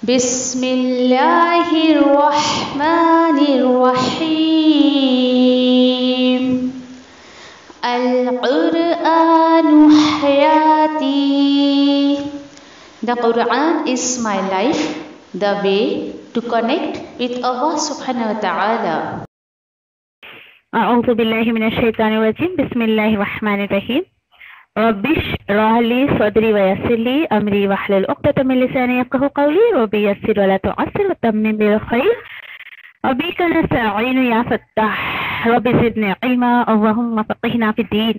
بسم الله الرحمن الرحيم. القرآن حياتي. The Quran is my life, the way to connect with Allah subhanahu wa ta'ala. أعوذ بالله من الشيطان الرجيم. بسم الله الرحمن الرحيم. رب اشرح لي صدري ويسر لي أمري واحلل عقدة من لساني يفقهوا قولي. رب يسر ولا تعسر وتمم بالخير. وبك نستعين يا فتاح. رب زدنا علما اللهم فقهنا في الدين.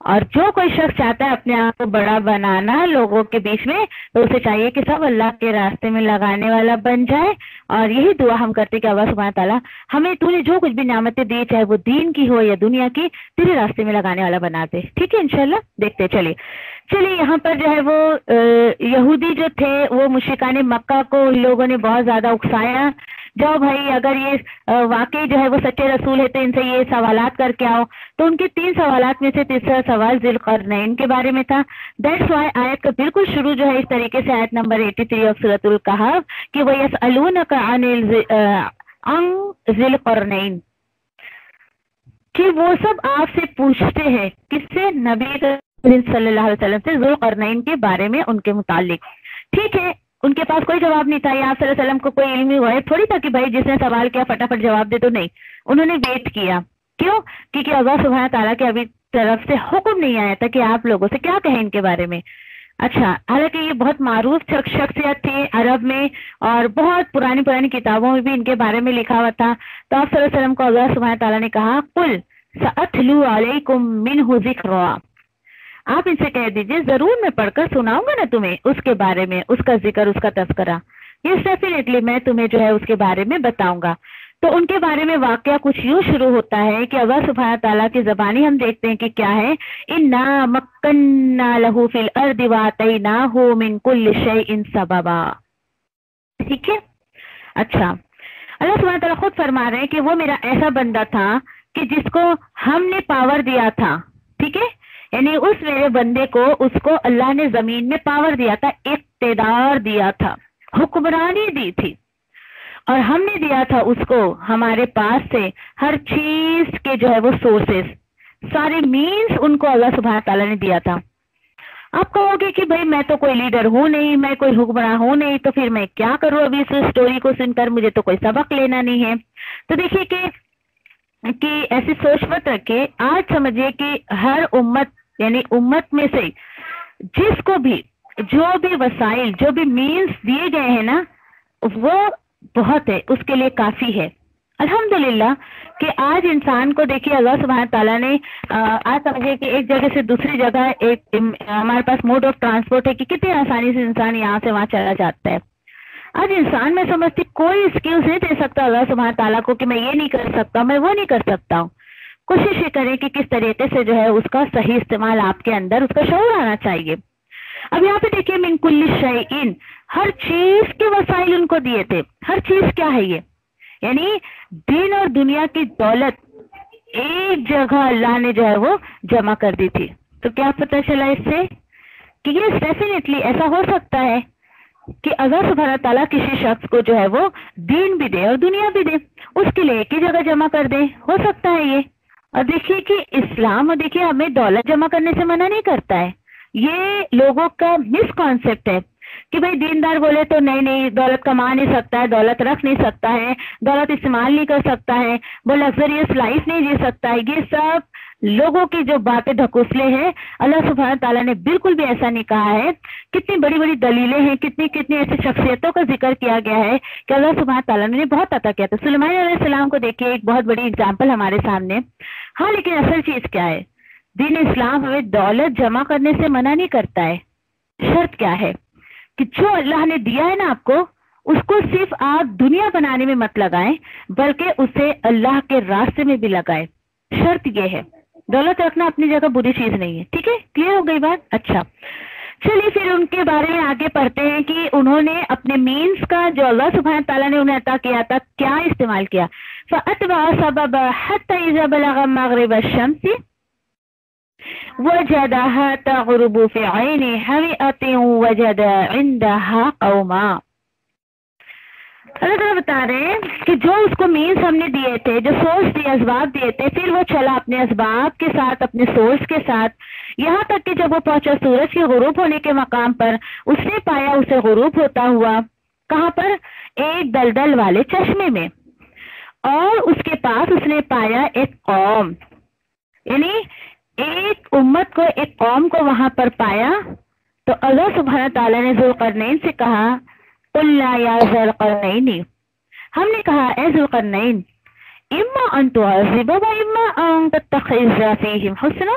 اور جو کوئی شخص چاہتا ہے اپنے آپ کو بڑا بنانا لوگوں کے بیچ میں، تو اسے چاہیے کہ سب اللہ کے راستے میں لگانے والا بن جائے. اور یہی دعا ہم کرتے کہ اللہ سبحانہ تعالیٰ ہمیں تو نے جو کچھ بھی نعمتیں دی، چاہے وہ دین کی ہو یا دنیا کی، تیرے راستے میں لگانے والا بنا دے. ٹھیک ہے انشاءاللہ دیکھتے. چلیے یہاں پر جو ہے وہ یہودی جو تھے وہ مشرکان مکہ کو ان لوگوں نے بہت زیادہ اکسایا. جاؤ بھائی، اگر یہ واقعی جو ہے وہ سچے رسول ہے تو ان سے یہ سوالات کر کے آؤ. تو ان کے 3 سوالات میں سے تیسرا سوال ذی القرنین کے بارے میں تھا. دیٹس وائی آیت کا بالکل شروع جو ہے اس طریقے سے آیت نمبر 83 آف سورۃ الکہف کہ وَيَسْأَلُونَكَ عَنِ ذِی القرنین، کہ وہ سب آپ سے پوچھتے ہیں. کس سے؟ نبی صلی اللہ علیہ وسلم سے ذو القرنین کے بارے میں، ان کے متعلق. ٹھیک ہے، ان کے پاس کوئی جواب نہیں تھا. یا آپ صلی اللہ علیہ وسلم کو کوئی علمی غیب تھوڑی تھا کہ بھائی جس نے سوال کیا فٹافٹ جواب دے. تو نہیں، انہوں نے ویٹ کیا. کیوں؟ کیونکہ اللہ سبحانہ تعالیٰ کے ابھی طرف سے حکم نہیں آیا تھا کہ آپ لوگوں سے کیا کہیں ان کے بارے میں. اچھا، حالانکہ یہ بہت معروف شخصیت تھی عرب میں، اور بہت پرانی کتابوں میں بھی ان کے بارے میں لکھا ہوا تھا. تو آپ صلی اللہ علیہ وسلم کو اللہ سبحانہ تعالیٰ نے کہا قُلْ سَأَتْلُو عَلَيْكُمْ مِنْهُ ذِكْرًا، آپ ان سے کہہ دیجئے ضرور میں پڑھ کر سناؤں گا نا تمہیں اس کے بارے میں، اس کا ذکر، اس کا تذکرہ. یہ ڈیفینیٹلی میں تمہیں جو ہے اس کے بارے میں بتاؤں گا. تو ان کے بارے میں واقعہ کچھ یوں شروع ہوتا ہے کہ اللہ سبحانہ تعالیٰ کی زبانی ہم دیکھتے ہیں کہ کیا ہے. اِنَّا مَكَّنَّا لَهُ فِي الْأَرْضِ وَآتَيْنَاهُ مِن كُلِّ شَيْءٍ سَبَبًا. ٹھیک ہے. اچھا، اللہ سبحانہ تعالیٰ خود فرما رہے ہیں کہ وہ میرا ایسا بندہ تھا کہ جس کو ہم نے پاور دیا تھا. ٹھیک ہے، یعنی اس میرے بندے کو، اس کو اللہ نے زمین میں پاور دیا تھا، اقتدار دیا تھا، حکمرانی دی تھی. اور ہم نے دیا تھا اس کو ہمارے پاس سے ہر چیز کے جو ہے وہ سورسز، سارے مینز ان کو اللہ سبحانہ تعالیٰ نے دیا تھا. آپ کہو گے کہ بھائی میں تو کوئی لیڈر ہوں نہیں، میں کوئی حکمراں ہوں نہیں، تو پھر میں کیا کروں ابھی اس اسٹوری کو سن کر؟ مجھے تو کوئی سبق لینا نہیں ہے. تو دیکھیے کہ ایسی سوچ مت رکھے. آج سمجھیے کہ ہر امت، یعنی امت میں سے جس کو بھی جو بھی وسائل، جو بھی مینز دیے گئے ہیں نا، وہ بہت ہے، اس کے لیے کافی ہے. الحمدللہ کہ آج انسان کو دیکھیے اللہ سبحانہ تعالیٰ نے آج سمجھے کہ ایک جگہ سے دوسری جگہ ایک ہمارے پاس موڈ آف ٹرانسپورٹ ہے کہ کتنی آسانی سے انسان یہاں سے وہاں چلا جاتا ہے. آج انسان میں سمجھتی کوئی اسکلز نہیں دے سکتا اللہ سبحانہ تعالیٰ کو کہ میں یہ نہیں کر سکتا، میں وہ نہیں کر سکتا ہوں. کوشش یہ کریں کہ کس طریقے سے جو ہے اس کا صحیح استعمال آپ کے اندر، اس کا شعور آنا چاہیے. اب یہاں پہ دیکھیے من کل شیء، ہر چیز کے وسائل ان کو دیے تھے. ہر چیز کیا ہے یہ؟ یعنی دین اور دنیا کی دولت ایک جگہ اللہ نے جو ہے وہ جمع کر دی تھی. تو کیا پتہ چلا اس سے کہ یہ ڈیفینیٹلی ایسا ہو سکتا ہے کہ اللہ سبحانہ تعالیٰ کسی شخص کو جو ہے وہ دین بھی دے اور دنیا بھی دے، اس کے لیے ایک ہی جگہ جمع کر دے. ہو سکتا ہے یہ. اور دیکھیے کہ اسلام، اور دیکھیے ہمیں دولت جمع کرنے سے منع نہیں کرتا ہے. یہ لوگوں کا مس کانسیپٹ ہے کہ بھائی دیندار بولے تو نہیں دولت کما نہیں سکتا ہے، دولت رکھ نہیں سکتا ہے، دولت استعمال نہیں کر سکتا ہے، وہ لگژریس لائف نہیں جی سکتا ہے. یہ سب لوگوں کی جو باتیں ڈھکوسلے ہیں. اللہ سبحانہ تعالیٰ نے بالکل بھی ایسا نہیں کہا ہے. کتنی بڑی بڑی دلیلیں ہیں، کتنی ایسی شخصیتوں کا ذکر کیا گیا ہے کہ اللہ سبحانہ تعالیٰ نے بہت عطا کیا تھا. سلیمان علیہ السلام کو دیکھیے، ایک بہت بڑی اگزامپل ہمارے سامنے. ہاں، لیکن اصل چیز کیا ہے؟ دین اسلام ہمیں دولت جمع کرنے سے منع نہیں کرتا ہے. شرط کیا ہے کہ جو اللہ نے دیا ہے نا آپ کو صرف آپ دنیا بنانے میں مت لگائیں، بلکہ اسے اللہ کے راستے میں بھی لگائیں. شرط یہ ہے. دولت رکھنا اپنی جگہ بری چیز نہیں ہے. ٹھیک ہے، کلیئر ہو گئی بات؟ اچھا، چلیے پھر ان کے بارے میں آگے پڑھتے ہیں کہ انہوں نے اپنے مینز کا جو اللہ سبحانہ تعالیٰ نے انہیں عطا کیا تھا کیا استعمال کیا. فَأَتْبَعَ سَبَبًا حَتَّى إِذَا بَلَغَ مَغْرِبَ الشَّمْسِ وَجَدَهَا تَغْرُبُ فِي عَيْنٍ حَمِئَةٍ وَجَدَ عِندَهَا قَوْمًا. اللہ تعالیٰ بتا رہے ہیں کہ جو اس کو مینز ہم نے دیے تھے، جو سورس دیے، اسباب دیے تھے، پھر وہ چلا اپنے اسباب کے ساتھ، اپنے سورس کے ساتھ، یہاں تک کہ جب وہ پہنچا سورج کے غروب ہونے کے مقام پر، اس نے پایا اسے غروب ہوتا ہوا. کہاں پر؟ ایک دلدل والے چشمے میں. اور اس کے پاس اس نے پایا ایک قوم، یعنی ایک امت کو، ایک قوم کو وہاں پر پایا. تو اللہ سبحانہ تعالیٰ نے ذوالقرنین سے کہا قُلْنَا يَا ذَا الْقَرْنَيْنِ، ہم نے کہا اے ذوالقرنین، اِمَّا أَن تُعَذِّبَ وَإِمَّا أَن تَتَّخِذَ فِيهِمْ حُسْنًا،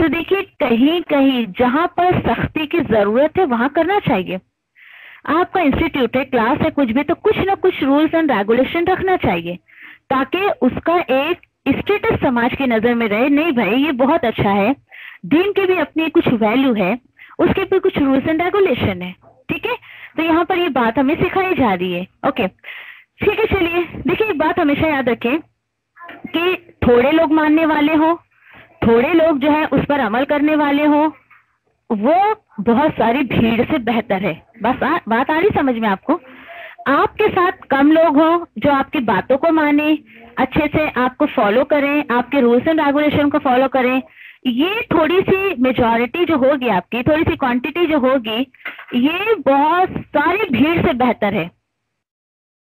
تو دیکھیے کہیں کہیں جہاں پر سختی کی ضرورت ہے وہاں کرنا چاہیے. آپ کا انسٹیٹیوٹ ہے, کلاس ہے, کچھ بھی, تو کچھ نہ کچھ رولز اینڈ ریگولیشن رکھنا چاہیے تاکہ اس کا ایک اسٹیٹس سماج کی نظر میں رہے. نہیں بھائی یہ بہت اچھا ہے, دین کی بھی اپنی کچھ ویلیو ہے, اس کے بھی کچھ رولز اینڈ ریگولیشن ہے. ٹھیک ہے, تو یہاں پر یہ بات ہمیں سکھائی جا رہی ہے. اوکے ٹھیک ہے, چلیے دیکھیے ایک بات ہمیشہ یاد رکھیں کہ تھوڑے لوگ ماننے والے ہوں, تھوڑے لوگ جو ہے اس پر عمل کرنے والے ہوں, وہ بہت ساری بھیڑ سے بہتر ہے. بس بات آ رہی سمجھ میں آپ کو؟ آپ کے ساتھ کم لوگ ہوں جو آپ کی باتوں کو مانیں, اچھے سے آپ کو فالو کریں, آپ کے رولس اینڈ ریگولیشن کو فالو کریں, یہ تھوڑی سی میجورٹی جو ہوگی, آپ کی تھوڑی سی کوانٹٹی جو ہوگی, یہ بہت ساری بھیڑ سے بہتر ہے.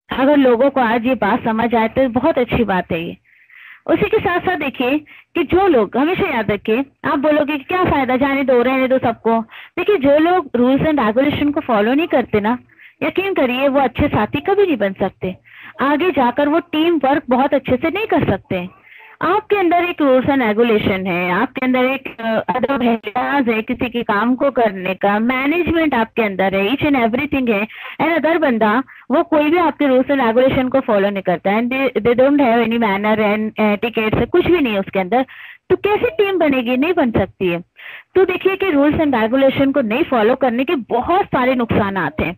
اگر لوگوں کو آج یہ بات سمجھ آئے تو بہت اچھی بات ہے یہ. اسی کے ساتھ ساتھ دیکھیے کہ جو لوگ, ہمیشہ یاد رکھیں, آپ بولو گے کہ کیا فائدہ, جانے دو, رہنے دو سب کو. دیکھیے جو لوگ رولس اینڈ ریگولیشن کو فالو نہیں کرتے نا, یقین کریے وہ اچھے ساتھی کبھی نہیں بن سکتے. آگے جا کر وہ ٹیم ورک بہت اچھے سے نہیں کر سکتے. آپ کے اندر ایک رولس اینڈ ریگولیشن ہے, آپ کے اندر ایک ادب ہے, لحاظ ہے کسی کے کام کو کرنے کا, مینجمنٹ آپ کے اندر ہے, ایچ اینڈ ایوری تھنگ ہے. اینڈ ادر بندہ وہ کوئی بھی آپ کے رولس اینڈ ریگولیشن کو فالو نہیں کرتا ہے, they don't have any manner and tickets, کچھ بھی نہیں اس کے اندر, تو کیسے ٹیم بنے گی؟ نہیں بن سکتی ہے. تو دیکھیے کہ رولس اینڈ ریگولیشن کو نہیں فالو کرنے کے بہت سارے نقصانات ہیں.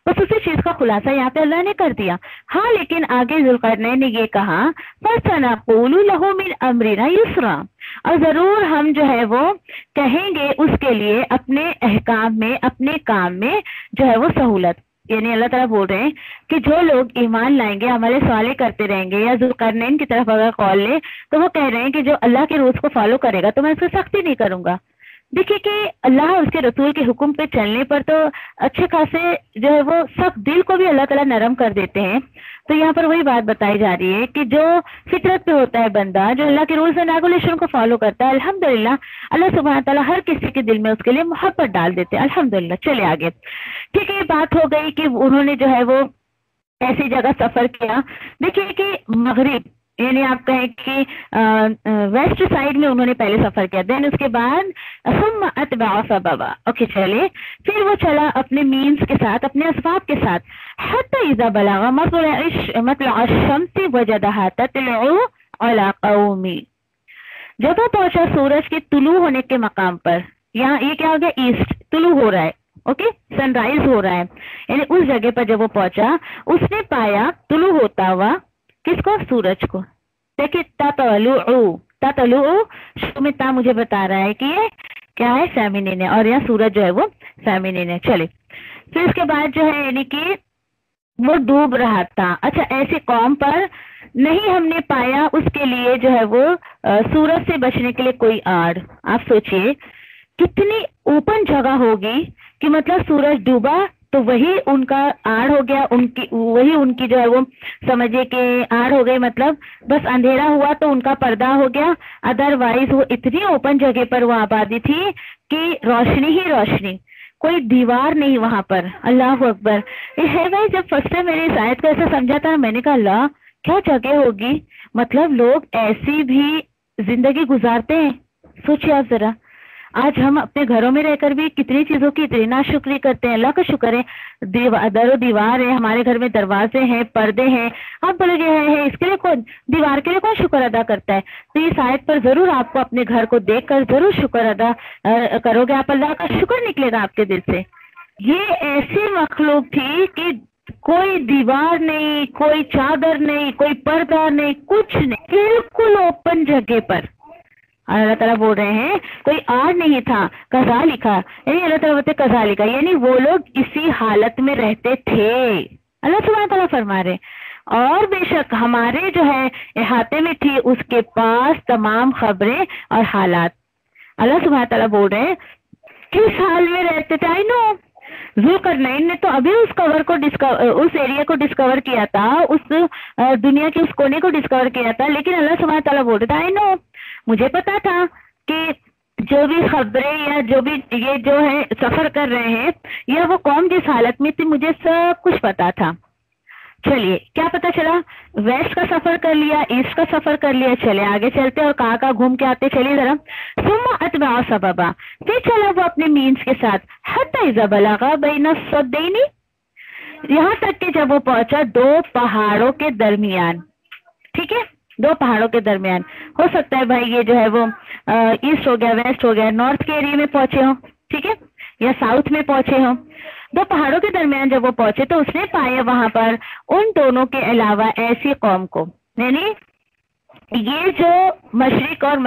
بس اسی چیز کا خلاصہ یہاں پہ اللہ نے کر دیا. ہاں لیکن آگے ذوالقرنین نے یہ کہا فَسَنَقُولُ لَهُ مِنْ أَمْرِنَا يُسْرًا, اور ضرور ہم جو ہے وہ کہیں گے اس کے لیے اپنے احکام میں, اپنے کام میں جو ہے وہ سہولت. یعنی اللہ تعالیٰ بول رہے ہیں کہ جو لوگ ایمان لائیں گے, ہمارے سوالے کرتے رہیں گے, یا ذوالقرنین کی طرف اگر قول لے تو وہ کہہ رہے ہیں کہ جو اللہ کے رولز کو فالو کرے گا تو میں اس کو سختی نہیں کروں گا. دیکھیے کہ اللہ اور اس کے رسول کے حکم پہ چلنے پر تو اچھے خاصے جو ہے وہ سخت دل کو بھی اللہ تعالیٰ نرم کر دیتے ہیں. تو یہاں پر وہی بات بتائی جا رہی ہے کہ جو فطرت پہ ہوتا ہے بندہ, جو اللہ کے رولز اینڈ ریگولیشن کو فالو کرتا ہے, الحمدللہ اللہ سبحانہ تعالیٰ ہر کسی کے دل میں اس کے لیے محبت ڈال دیتے ہیں. الحمدللہ. چلے آگے. ٹھیک ہے, یہ بات ہو گئی کہ انہوں نے جو ہے وہ ایسی جگہ سفر کیا. دیکھیے کہ مغرب یعنی آپ کہیں کہ ویسٹ سائڈ میں انہوں نے پہلے سفر کیا, دین اس کے بعد ثم اتبع سببا. اوکے چلے, پھر وہ چلا اپنے مینز کے ساتھ, اپنے اسباب کے ساتھ, حتی اذا بلغ مطلع الشمس وجدها تطلع على قوم, جب وہ پہنچا سورج کے طلوع ہونے کے مقام پر. یہاں یہ کیا ہو گیا, ایسٹ, طلوع ہو رہا ہے, اوکے سن رائز ہو رہا ہے, یعنی اس جگہ پر جب وہ پہنچا اس نے پایا طلوع ہوتا ہوا کس کو, سورج کو. دیکھیں تطلع شروع میں تا مجھے بتا رہا ہے کہ یہ کیا ہے, فیمینین ہے, اور یہاں سورج جو ہے وہ فیمینین ہے. چلے پھر اس کے بعد جو ہے یعنی کہ وہ ڈوب رہا تھا. اچھا ایسے قوم پر نہیں ہم نے پایا اس کے لیے جو ہے وہ سورج سے بچنے کے لیے کوئی آڑ. آپ سوچئے کتنی اوپن جگہ ہوگی کہ مطلب سورج ڈوبا تو وہی ان کا آڑ ہو گیا, وہی ان کی جو ہے وہ سمجھے کہ آڑ ہو گئی, مطلب بس اندھیرا ہوا تو ان کا پردہ ہو گیا. ادر وائز وہ اتنی اوپن جگہ پر وہ آبادی تھی کہ روشنی ہی روشنی, کوئی دیوار نہیں وہاں پر. اللہ اکبر. یہ ہے بھائی, جب فرسٹ ٹائم میں نے اس آیت کو ایسا سمجھا تھا میں نے کہا اللہ کیا جگہ ہوگی, مطلب لوگ ایسی بھی زندگی گزارتے ہیں. سوچیے آپ ذرا, آج ہم اپنے گھروں میں رہ کر بھی کتنی چیزوں کی اتنی ناشکری کرتے ہیں. اللہ کا شکر ہے در و دیوار ہے, ہمارے گھر میں دروازے ہیں, پردے ہیں. آپ بولے گے ہے اس کے لیے کون, دیوار کے لیے کون شکر ادا کرتا ہے؟ تو اس آیت پر ضرور آپ کو اپنے گھر کو دیکھ کر ضرور شکر ادا کرو گے, آپ اللہ کا شکر نکلے گا آپ کے دل سے. یہ ایسی مخلوق تھی کہ کوئی دیوار نہیں, کوئی چادر نہیں, کوئی پردہ نہیں, کچھ نہیں, بالکل اوپن جگہ پر. اللہ تعالیٰ بول رہے ہیں کوئی آڑ نہیں تھا. قضا لکھا, یعنی اللہ تعالیٰ بولتے قضا لکھا, یعنی وہ لوگ اسی حالت میں رہتے تھے. اللہ سبحانہ تعالیٰ فرما رہے اور بے شک ہمارے جو ہے احاطے میں تھی اس کے پاس تمام خبریں اور حالات. اللہ سبحانہ تعالیٰ بول رہے ہیں کس حال میں رہتے تھے. آئی نو ذوالقرنین نے تو ابھی اس کور کو اس ایریا کو ڈسکور کیا تھا, اس دنیا کے اس کونے کو ڈسکور کیا تھا, لیکن اللہ سبحانہ تعالیٰ بول رہے تھے آئی نو, مجھے پتا تھا کہ جو بھی خبریں یا جو بھی یہ جو ہے سفر کر رہے ہیں یا وہ قوم جس حالت میں تھی مجھے سب کچھ پتا تھا. چلیے کیا پتا چلا، ویسٹ کا سفر کر لیا، ایسٹ کا سفر کر لیا، چلے آگے چلتے اور کہاں گھوم کے آتے، چلیے ذرا. ثم اتبع سببا، پھر چلا وہ اپنے مینس کے ساتھ، حتی اذا بلغ بین السدین، یہاں تک کہ جب وہ پہنچا دو پہاڑوں کے درمیان. ٹھیک ہے، دو پہاڑوں کے درمیان. ہو سکتا ہے بھائی یہ جو ہے وہ ایسٹ ہو گیا، ویسٹ ہو گیا، نارتھ کے ایریا میں پہنچے ہوں، ٹھیک ہے، یا ساؤتھ میں پہنچے ہوں. دو پہاڑوں کے درمیان جب وہ پہنچے تو اس نے پایا وہاں پر ان دونوں کے علاوہ ایسی قوم کو، یعنی یہ جو مشرق اور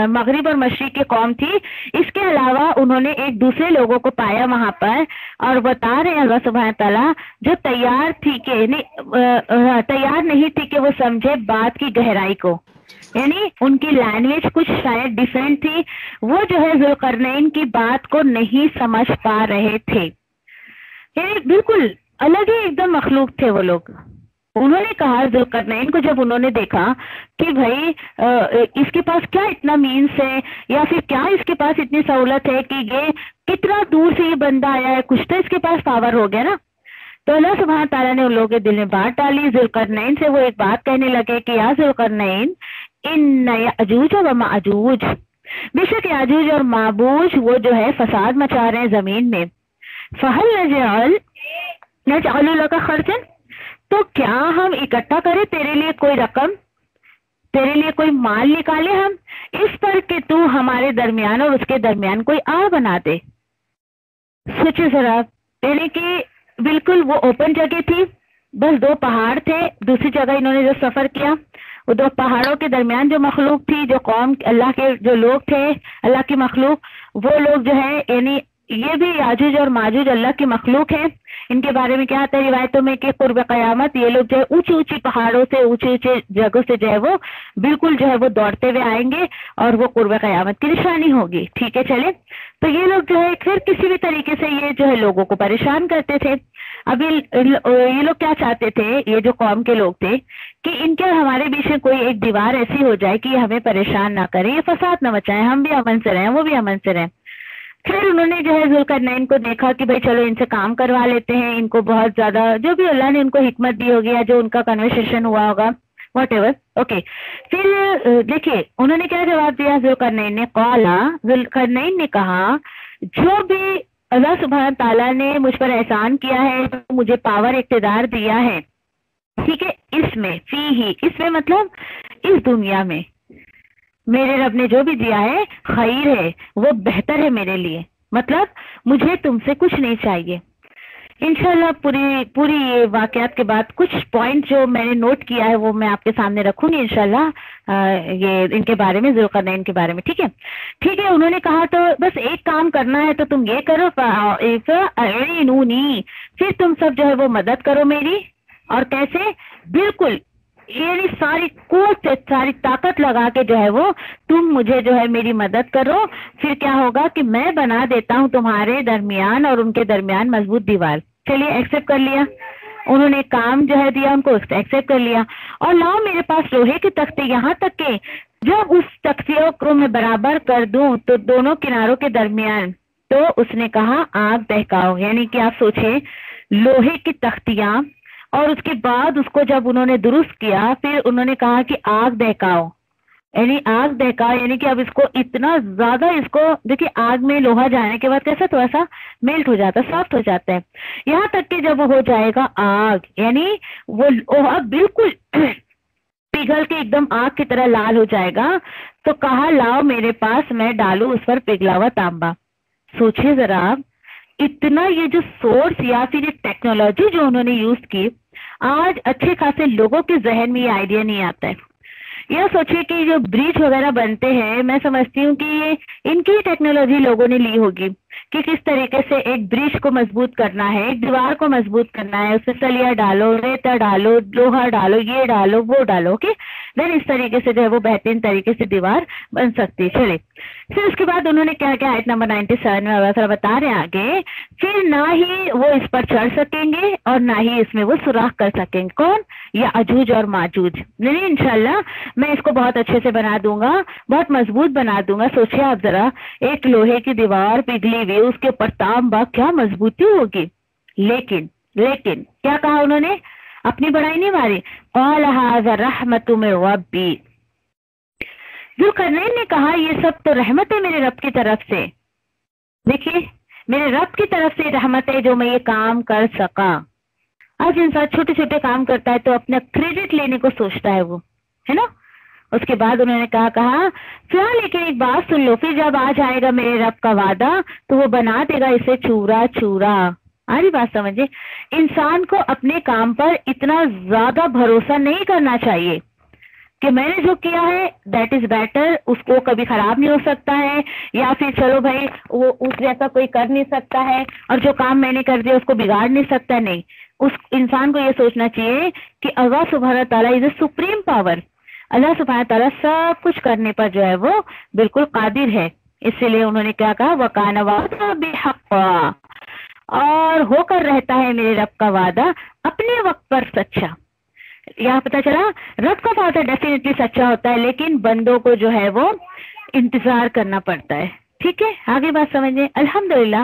مغرب اور مشرق کی قوم تھی، اس کے علاوہ انہوں نے ایک دوسرے لوگوں کو پایا وہاں پر. اور بتا رہے ہیں اللہ سبحانہ تعالیٰ جو تیار تھی کہ تیار نہیں تھی کہ وہ سمجھے بات کی گہرائی کو، یعنی ان کی لینگویج کچھ شاید ڈیفرنٹ تھی، وہ جو ہے ذوالقرنین کی بات کو نہیں سمجھ پا رہے تھے. یعنی بالکل الگ ہی ایک دم مخلوق تھے وہ لوگ. انہوں نے کہا ذوالقرنین کو جب انہوں نے دیکھا کہ بھائی اس کے پاس کیا اتنا مینس ہے، یا پھر کیا اس کے پاس اتنی سہولت ہے کہ یہ کتنا دور سے یہ بندہ آیا ہے، کچھ تو اس کے پاس پاور ہو گیا نا. تو اللہ سبحانہ تعالیٰ نے ان لوگوں کے دل میں بات ڈالی. ذوالقرنین سے وہ ایک بات کہنے لگے کہ یا ذوالقرنین ان یاجوج و ماجوج، بے شک یاجوج اور ماجوج وہ جو ہے فساد مچا رہے ہیں زمین میں. فہل نجعل لک خرجا، تو کیا ہم اکٹھا کریں تیرے لیے کوئی رقم، تیرے لیے کوئی مال نکالے ہم اس پر کہ تو ہمارے درمیان اور اس کے درمیان کوئی بنا دے. سوچے ذرا، یعنی کہ بالکل وہ اوپن جگہ تھی، بس دو پہاڑ تھے. دوسری جگہ انہوں نے جو سفر کیا وہ دو پہاڑوں کے درمیان جو مخلوق تھی، جو قوم اللہ کے جو لوگ تھے، اللہ کی مخلوق، وہ لوگ جو ہے یعنی یہ بھی یاجوج اور ماجوج اللہ کی مخلوق ہیں. ان کے بارے میں کیا آتا ہے روایتوں میں کہ قرب قیامت یہ لوگ جو ہے اونچی اونچی پہاڑوں سے، اونچے اونچے جگہوں سے جو ہے وہ بالکل جو ہے وہ دوڑتے ہوئے آئیں گے اور وہ قرب قیامت کی نشانی ہوگی. ٹھیک ہے، چلے. تو یہ لوگ جو ہے پھر کسی بھی طریقے سے یہ جو ہے لوگوں کو پریشان کرتے تھے. ابھی یہ لوگ کیا چاہتے تھے، یہ جو قوم کے لوگ تھے، کہ ان کے ہمارے بیچ میں کوئی ایک دیوار ایسی ہو جائے کہ یہ ہمیں پریشان نہ کرے، یہ فساد نہ مچائیں، ہم بھی امن سے رہیں، وہ بھی امن سے رہیں. پھر انہوں نے جو ہے ذوالقرنین کو دیکھا کہ بھائی چلو ان سے کام کروا لیتے ہیں، ان کو بہت زیادہ جو بھی اللہ نے ان کو حکمت دی ہوگی یا جو ان کا کنورسیشن ہوا ہوگا واٹ ایور. اوکے، پھر دیکھیے انہوں نے کیا جواب دیا ذوالقرنین نے. ذوالقرنین نے کہا جو بھی اللہ سبحانہ تعالیٰ نے مجھ پر احسان کیا ہے، مجھے پاور اقتدار دیا ہے، ٹھیک ہے، اس میں اس میں مطلب اس دنیا میں میرے رب نے جو بھی دیا ہے خیر ہے، وہ بہتر ہے میرے لیے. مطلب مجھے تم سے کچھ نہیں چاہیے. انشاءاللہ پوری یہ واقعات کے بعد کچھ پوائنٹ جو میں نے نوٹ کیا ہے وہ میں آپ کے سامنے رکھوں گی انشاءاللہ یہ ان کے بارے میں، ذوالقرنین کے بارے میں. ٹھیک ہے ٹھیک ہے. انہوں نے کہا تو بس ایک کام کرنا ہے تو تم یہ کرو، پھر تم سب جو ہے وہ مدد کرو میری. اور کیسے؟ بالکل یعنی ساری قوت سے، ساری طاقت لگا کے جو ہے وہ تم مجھے جو ہے میری مدد کرو. پھر کیا ہوگا کہ میں بنا دیتا ہوں تمہارے درمیان اور ان کے درمیان مضبوط دیوار. چلیے ایکسیپٹ کر لیا انہوں نے، کام جو ہے دیا ان کو ایکسیپٹ کر لیا. اور لاؤ میرے پاس لوہے کے تختے، یہاں تک کہ جب اس تختیوں کو میں برابر کر دوں تو دونوں کناروں کے درمیان، تو اس نے کہا آگ دہکاؤ. یعنی کہ آپ سوچیں لوہے کی تختیاں، اور اس کے بعد اس کو جب انہوں نے درست کیا پھر انہوں نے کہا کہ آگ دہکاؤ. یعنی آگ دہکاؤ یعنی کہ اب اس کو اتنا زیادہ، اس کو دیکھیے آگ میں لوہا جانے کے بعد کیسا تھوڑا سا میلٹ ہو جاتا ہے، سافٹ ہو جاتا ہے. یہاں تک کہ جب وہ ہو جائے گا آگ، یعنی وہ لوہا بالکل پگھل کے ایک دم آگ کی طرح لال ہو جائے گا، تو کہا لاؤ میرے پاس میں ڈالوں اس پر پگھلا ہوا تانبا. سوچئے ذرا آپ اتنا یہ جو سورس یا پھر یہ ٹیکنالوجی جو انہوں نے یوز کی، آج اچھے خاصے لوگوں کے ذہن میں یہ آئیڈیا نہیں آتا ہے. یہ سوچئے کہ جو برج وغیرہ بنتے ہیں، میں سمجھتی ہوں کہ یہ ان کی ٹیکنالوجی لوگوں نے لی ہوگی کہ کس طریقے سے ایک برج کو مضبوط کرنا ہے، ایک دیوار کو مضبوط کرنا ہے، اس میں سلیا ڈالو، ریتا ڈالو، لوہا ڈالو، یہ ڈالو، وہ ڈالو. اوکے، دین اس طریقے سے جو ہے وہ بہترین طریقے سے دیوار بن سکتی ہے. چلے پھر اس کے بعد انہوں نے کیا کیا، آیت نمبر 97 میں اللہ تعالیٰ بتا رہے ہیں آگے، پھر نہ ہی وہ اس پر چڑھ سکیں گے اور نہ ہی اس میں وہ سوراخ کر سکیں گے. کون؟ یا اجوج اور ماجوج. نہیں انشاءاللہ میں اس کو بہت اچھے سے بنا دوں گا، بہت مضبوط بنا دوں گا. سوچیے آپ ذرا، ایک لوہے کی دیوار پگھلی ہوئی، اس کے اوپر تانبا، کیا مضبوطی ہوگی. لیکن کیا کہا انہوں نے؟ اپنی بڑائی نہیں ماری. قال ھذا رحمت من ربی. ذوالقرنین نے کہا یہ سب تو رحمت ہے میرے رب کی طرف سے. دیکھیے میرے رب کی طرف سے رحمت ہے جو میں یہ کام کر سکا. آج انسان چھوٹے چھوٹے کام کرتا ہے تو اپنا کریڈٹ لینے کو سوچتا ہے، وہ ہے نا. اس کے بعد انہوں نے کہا کیا، لیکن ایک بات سن لو، پھر جب آ جائے گا میرے رب کا وعدہ تو وہ بنا دے گا اسے چورا چورا. آری بات سمجھے. انسان کو اپنے کام پر اتنا زیادہ بھروسہ نہیں کرنا چاہیے کہ میں نے جو کیا ہے دیٹ از بیٹر، اس کو کبھی خراب نہیں ہو سکتا ہے، یا پھر چلو بھائی وہ اس جیسا کوئی کر نہیں سکتا ہے اور جو کام میں نے کر دیا اس کو بگاڑ نہیں سکتا. نہیں، اس انسان کو یہ سوچنا چاہیے کہ اللہ سبحانہ تعالیٰ از اے سپریم پاور. اللہ سبحانہ تعالیٰ سب کچھ کرنے پر جو ہے وہ بالکل قادر ہے. اسی لیے انہوں نے کیا کہا، وَكَانَ وَعْدُهُ بِحَقًّا، اور ہو کر رہتا ہے میرے رب کا وعدہ اپنے وقت پر سچا. یہاں پتہ چلا رب کا وعدہ ڈیفینیٹلی سچا ہوتا ہے، لیکن بندوں کو جو ہے وہ انتظار کرنا پڑتا ہے. ٹھیک ہے، آگے بات سمجھیں. الحمدللہ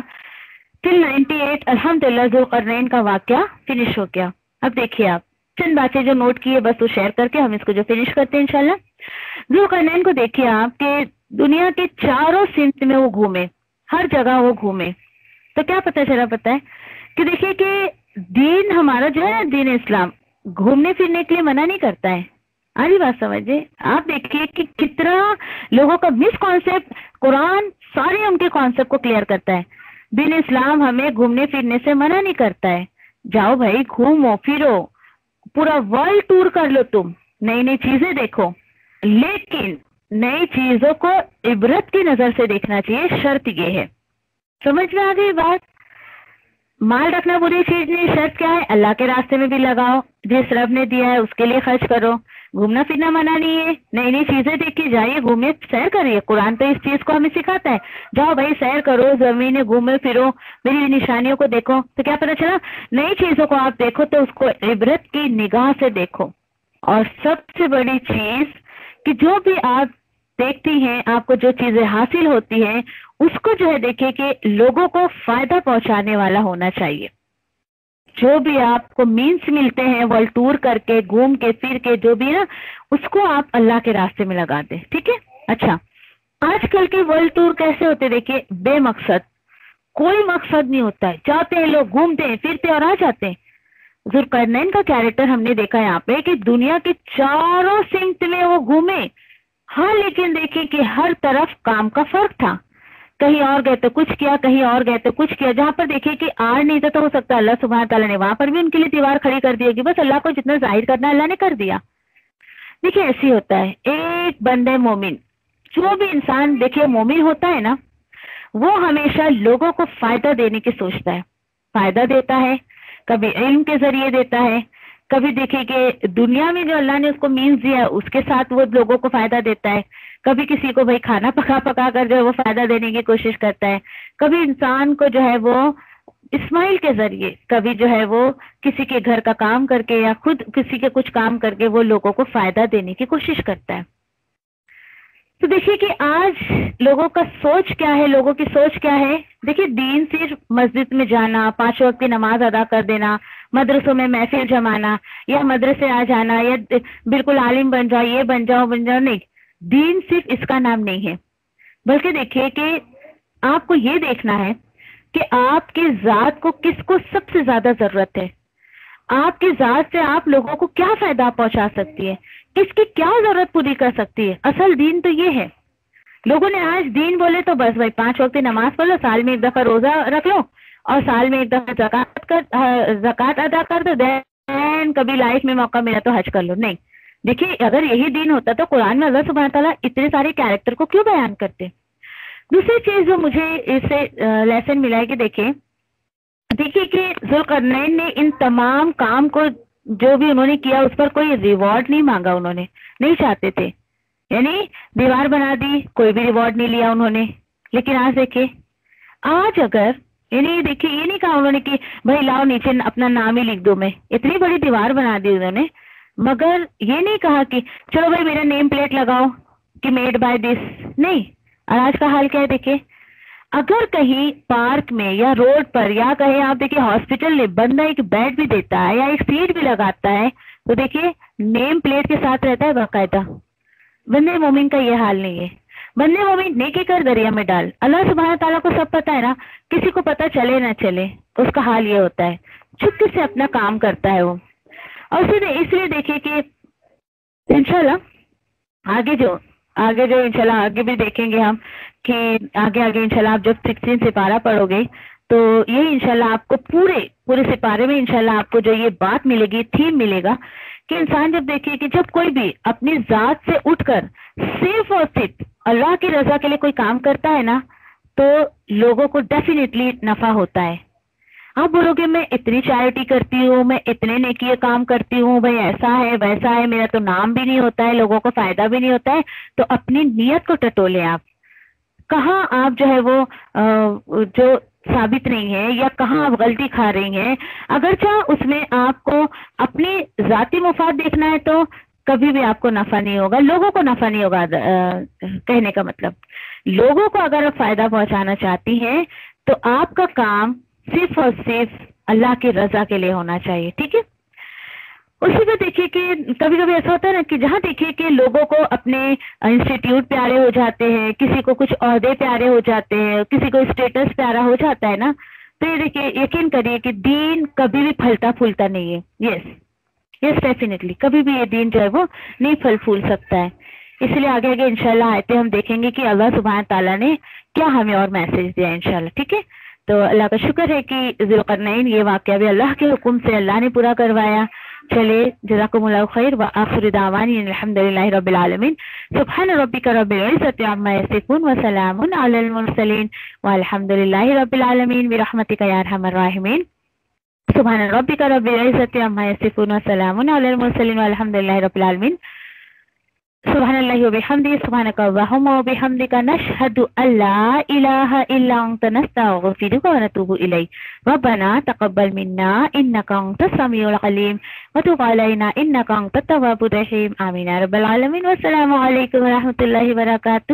ٹل 98 الحمدللہ ذوالقرنین کا واقعہ فنش ہو گیا. اب دیکھیے آپ چند باتیں جو نوٹ کی ہے بس وہ شیئر کر کے ہم اس کو جو فنش کرتے ہیں انشاءاللہ. ذوالقرنین کو دیکھیے آپ کہ دنیا کے چاروں سمت میں وہ گھومے، ہر جگہ وہ گھومے. تو کیا پتہ چلا، پتہ ہے کہ دیکھیے کہ دین ہمارا جو ہے دین اسلام گھومنے پھرنے کے لیے منع نہیں کرتا ہے. آری بات سمجھے. آپ دیکھیے کہ کتنا لوگوں کا مس کانسیپٹ، قرآن سارے ان کے کانسیپٹ کو کلیئر کرتا ہے. دین اسلام ہمیں گھومنے پھرنے سے منع نہیں کرتا ہے. جاؤ بھائی گھومو پھرو، پورا ورلڈ ٹور کر لو، تم نئی نئی چیزیں دیکھو، لیکن نئی چیزوں کو عبرت کی نظر سے دیکھنا چاہیے. شرط یہ ہے، سمجھ میں آ گئی بات. مال رکھنا بری چیز نہیں، شرط کیا ہے، اللہ کے راستے میں بھی لگاؤ، جس رب نے دیا ہے اس کے لیے خرچ کرو. گھومنا پھرنا منع نہیں ہے، نئی نئی چیزیں دیکھیے، جائیے گھومیے سیر کریے. قرآن تو اس چیز کو ہمیں سکھاتا ہے، جاؤ بھائی سیر کرو، زمینیں گھومو پھرو، میری نشانیوں کو دیکھو. تو کیا پتہ چلا، نئی چیزوں کو آپ دیکھو تو اس کو عبرت کی نگاہ سے دیکھو. اور سب سے بڑی چیز کہ جو بھی آپ دیکھتی ہیں، آپ کو جو چیزیں حاصل ہوتی ہیں اس کو جو ہے دیکھیں کہ لوگوں کو فائدہ پہنچانے والا ہونا چاہیے. جو بھی آپ کو مینس ملتے ہیں ورلڈ ٹور کر کے، گھوم کے پھر کے، جو بھی ہے نا اس کو آپ اللہ کے راستے میں لگا دیں. ٹھیک ہے. اچھا، آج کل کے ورلڈ ٹور کیسے ہوتے دیکھیے، بے مقصد، کوئی مقصد نہیں ہوتا ہے، جاتے ہیں لوگ، گھومتے ہیں پھرتے اور آ جاتے ہیں. ذوالقرنین کا کیریکٹر ہم نے دیکھا یہاں پہ کہ دنیا کے چاروں سمت میں وہ گھومے. ہاں لیکن دیکھیں کہ ہر طرف کام کا فرق تھا. کہیں اور گئے تو کچھ کیا، کہیں اور گئے تو کچھ کیا. جہاں پر دیکھیں کہ آر نہیں تھا تو ہو سکتا ہے اللہ سبحانہ تعالیٰ نے وہاں پر بھی ان کے لیے دیوار کھڑی کر دی ہوگی. بس اللہ کو جتنا ظاہر کرنا اللہ نے کر دیا. دیکھیں ایسے ہوتا ہے. ایک بندے مومن، جو بھی انسان دیکھیے مومن ہوتا ہے نا، وہ ہمیشہ لوگوں کو فائدہ دینے کی سوچتا ہے. فائدہ دیتا ہے، کبھی علم کے ذریعے دیتا ہے، کبھی دیکھیں کہ دنیا میں جو اللہ نے اس کو مینز دیا ہے اس کے ساتھ وہ لوگوں کو فائدہ دیتا ہے. کبھی کسی کو بھائی کھانا پکا پکا کر جو ہے وہ فائدہ دینے کی کوشش کرتا ہے. کبھی انسان کو جو ہے وہ اسماعیل کے ذریعے، کبھی جو ہے وہ کسی کے گھر کا کام کر کے یا خود کسی کے کچھ کام کر کے وہ لوگوں کو فائدہ دینے کی کوشش کرتا ہے. تو دیکھیے کہ آج لوگوں کا سوچ کیا ہے، لوگوں کی سوچ کیا ہے. دیکھیے دین صرف مسجد میں جانا، 5 وقت کی نماز ادا کر دینا، مدرسوں میں محفل جمانا، یا مدرسے آ جانا، یا بالکل عالم بن جاؤ، یہ بن جاؤ نہیں. دین صرف اس کا نام نہیں ہے، بلکہ دیکھیے کہ آپ کو یہ دیکھنا ہے کہ آپ کی ذات کو کس کو سب سے زیادہ ضرورت ہے. آپ کی ذات سے آپ لوگوں کو کیا فائدہ پہنچا سکتی ہے، کس کی کیا ضرورت پوری کر سکتی ہے. اصل دین تو یہ ہے. لوگوں نے آج دین بولے تو بس بھائی 5 وقت نماز پڑھ لو، سال میں ایک دفعہ روزہ رکھ لو، اور سال میں ایک دفعہ زکوٰۃ ادا کر دو، دین کبھی لائف میں موقع ملا تو حج کر لو. نہیں، دیکھیے اگر یہی دین ہوتا تو قرآن میں اللہ سبحانہ تعالیٰ اتنے سارے کیریکٹر کو کیوں بیان کرتے. دوسری چیز جو مجھے اس سے لیسن ملا ہے کہ دیکھیے کہ ذوالقرنین نے ان تمام کام کو جو بھی انہوں نے کیا اس پر کوئی ریوارڈ نہیں مانگا. انہوں نے نہیں چاہتے تھے، یعنی دیوار بنا دی، کوئی بھی ریوارڈ نہیں لیا انہوں نے. لیکن آج دیکھیے، آج اگر یعنی دیکھیے یہ نہیں کہا انہوں نے کہ بھائی لاؤ نیچے اپنا نام ہی لکھ دو. میں اتنی بڑی دیوار بنا دی انہوں نے، مگر یہ نہیں کہا کہ چلو بھائی میرا نیم پلیٹ لگاؤ کہ میڈ بائی دس. نہیں. اور آج کا حال کیا ہے دیکھیے، اگر کہیں پارک میں یا روڈ پر یا کہیں آپ دیکھیں ہاسپٹل میں بندہ ایک بیڈ بھی دیتا ہے یا ایک سیٹ بھی لگاتا ہے تو دیکھیے نیم پلیٹ کے ساتھ رہتا ہے باقاعدہ. بندے مومن کا یہ حال نہیں ہے. بندے مومن نیکی کر دریا میں ڈال. اللہ سبحانہ تعالیٰ کو سب پتہ ہے نا, کسی کو پتہ چلے نہ چلے اس کا حال یہ ہوتا ہے, چپکے سے اپنا کام کرتا ہے وہ. اور اس لیے دیکھیے کہ انشاءاللہ آگے جو انشاءاللہ آگے بھی دیکھیں گے ہم کہ آگے انشاءاللہ آپ جب 16 سپارہ پڑھو گے تو یہ انشاءاللہ آپ کو پورے سپارے میں انشاءاللہ آپ کو جو یہ بات ملے گی, تھیم ملے گا کہ انسان جب دیکھیے کہ جب کوئی بھی اپنی ذات سے اٹھ کر صرف اور صرف اللہ کی رضا کے لیے کوئی کام کرتا ہے نا تو لوگوں کو ڈیفینیٹلی نفع ہوتا ہے. آپ بولو گے میں اتنی چیریٹی کرتی ہوں, میں اتنے نیکی کام کرتی ہوں, بھائی ایسا ہے ویسا ہے, میرا تو نام بھی نہیں ہوتا ہے, لوگوں کو فائدہ بھی نہیں ہوتا ہے, تو اپنی نیت کو ٹٹولیں. آپ کہاں آپ جو ہے وہ جو ثابت نہیں ہے یا کہاں آپ غلطی کھا رہی ہیں. اگرچہ اس میں آپ کو اپنی ذاتی مفاد دیکھنا ہے تو کبھی بھی آپ کو نفع نہیں ہوگا, لوگوں کو نفع نہیں ہوگا. کہنے کا مطلب لوگوں کو اگر آپ فائدہ پہنچانا چاہتی ہیں تو آپ کا کام صرف اور صرف اللہ کی رضا کے لیے ہونا چاہیے. ٹھیک ہے. اسی پہ دیکھیے کہ کبھی کبھی ایسا ہوتا ہے نا کہ جہاں دیکھیے کہ لوگوں کو اپنے انسٹیٹیوٹ پیارے ہو جاتے ہیں, کسی کو کچھ عہدے پیارے ہو جاتے ہیں, کسی کو اسٹیٹس پیارا ہو جاتا ہے نا, تو یہ دیکھیے یقین کریے کہ دین کبھی بھی پھلتا پھولتا نہیں ہے. یس ڈیفینیٹلی کبھی بھی یہ دین جو ہے وہ نہیں پھل پھول سکتا ہے. اس لیے آگے انشاءاللہ آیتیں ہم دیکھیں گے کہ اللہ سبحانہ تعالیٰ نے کیا ہمیں اور میسج دیا انشاءاللہ. ٹھیک ہے. تو اللہ کا شکر ہے کہ ذوالقرنین یہ واقعہ بھی اللہ کے حکم سے اللہ نے پورا کروایا. چلے جزاکم اللہ خیر وآخر دعوانا الحمدللہ رب العالمین. سبحان ربک رب العزۃ عما یصفون وسلام علی المرسلین والحمدللہ رب العالمین برحمتک یا ارحم الراحمین. سبحان ربک رب العزۃ عما یصفون وسلام علی المرسلین والحمدللہ رب العالمین. سبحان اللہ وبحمدہ سبحانک اللہم وبحمدک نشہد ان لا الہ الا انت نستغفرک ونتوب الیک. ربنا تقبل منا انک انت السمیع العلیم وتب علینا انک انت التواب الرحیم. آمین یا رب العالمین. والسلام علیکم ورحمۃ اللہ وبرکاتہ.